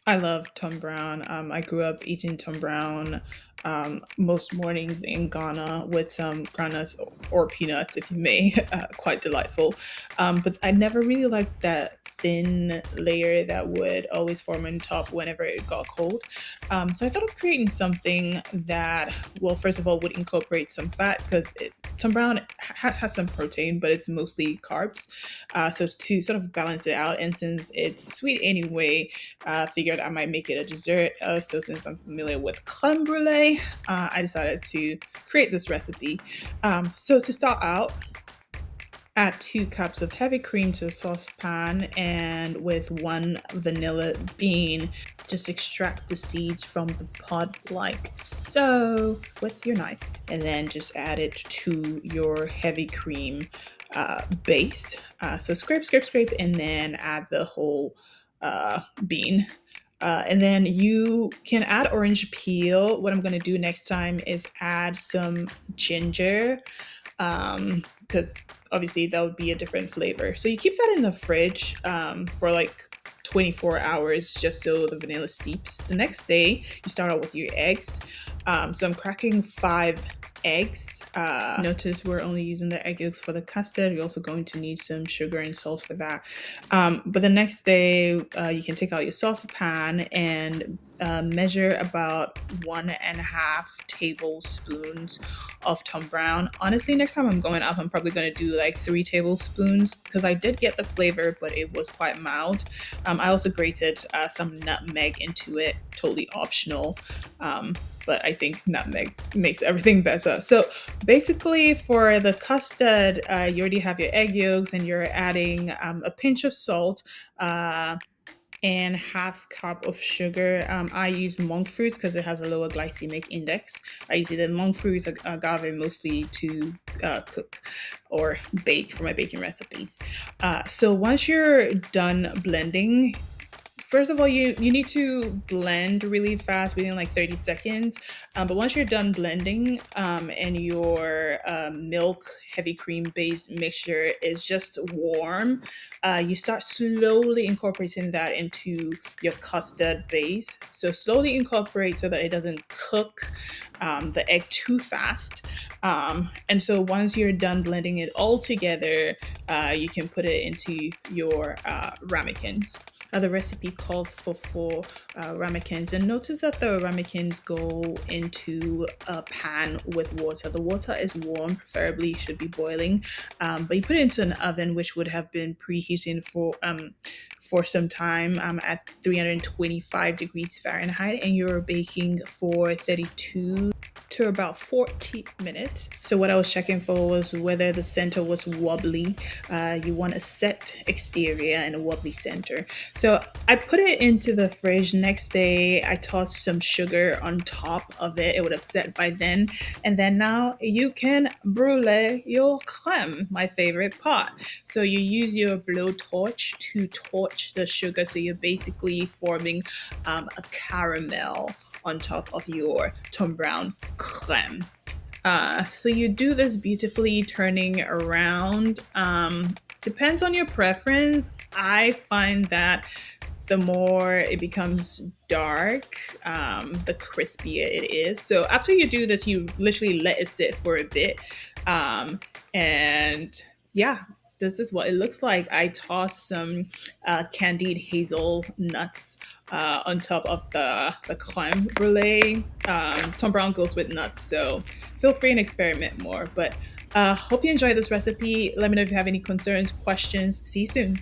I love Tom Brown. I grew up eating Tom Brown most mornings in Ghana with some granuts or peanuts, if you may. Quite delightful. But I never really liked that thin layer that would always form on top whenever it got cold. So I thought of creating something that, well, first of all, would incorporate some fat because Tom Brown has some protein, but it's mostly carbs. So to sort of balance it out, and since it's sweet anyway, figured I might make it a dessert. So since I'm familiar with creme brulee, I decided to create this recipe. So to start out, add 2 cups of heavy cream to a saucepan, and with 1 vanilla bean, just extract the seeds from the pod like so with your knife, and then just add it to your heavy cream base. So scrape, scrape, scrape, and then add the whole bean. And then you can add orange peel. What I'm going to do next time is add some ginger, because obviously that would be a different flavor. So you keep that in the fridge for like 24 hours just so the vanilla steeps. The next day, you start out with your eggs. So I'm cracking 5 eggs. Notice we're only using the egg yolks for the custard. You're also going to need some sugar and salt for that. But the next day, you can take out your saucepan and measure about 1.5 tablespoons of Tom Brown. Honestly, next time I'm going up, I'm probably going to do like 3 tablespoons because I did get the flavor, but it was quite mild. I also grated some nutmeg into it, totally optional. But I think nutmeg makes everything better. So basically, for the custard, you already have your egg yolks, and you're adding a pinch of salt. And 1/2 cup of sugar. I use monk fruits because it has a lower glycemic index. I use the monk fruits agave mostly to cook or bake for my baking recipes. So once you're done blending, first of all, you need to blend really fast within like 30 seconds. But once you're done blending, and your milk heavy cream based mixture is just warm, you start slowly incorporating that into your custard base. So slowly incorporate so that it doesn't cook the egg too fast. And so once you're done blending it all together, you can put it into your ramekins. The recipe calls for 4 ramekins, and notice that the ramekins go into a pan with water. The water is warm, preferably should be boiling, but you put it into an oven which would have been preheating for some time at 325 degrees Fahrenheit, and you're baking for 32 to about 40 minutes. So what I was checking for was whether the center was wobbly. You want a set exterior and a wobbly center. So I put it into the fridge. Next day, I tossed some sugar on top of it. It would have set by then. And then now you can brulee your creme, my favorite part. So you use your blowtorch to torch the sugar. So you're basically forming a caramel on top of your Tom Brown creme. So you do this beautifully, turning around. Depends on your preference. I find that the more it becomes dark, the crispier it is. So after you do this, you literally let it sit for a bit. And yeah, this is what it looks like. I toss some candied hazelnuts on top of the creme brulee. Tom Brown goes with nuts, so feel free and experiment more. But hope you enjoyed this recipe. Let me know if you have any concerns, questions. See you soon.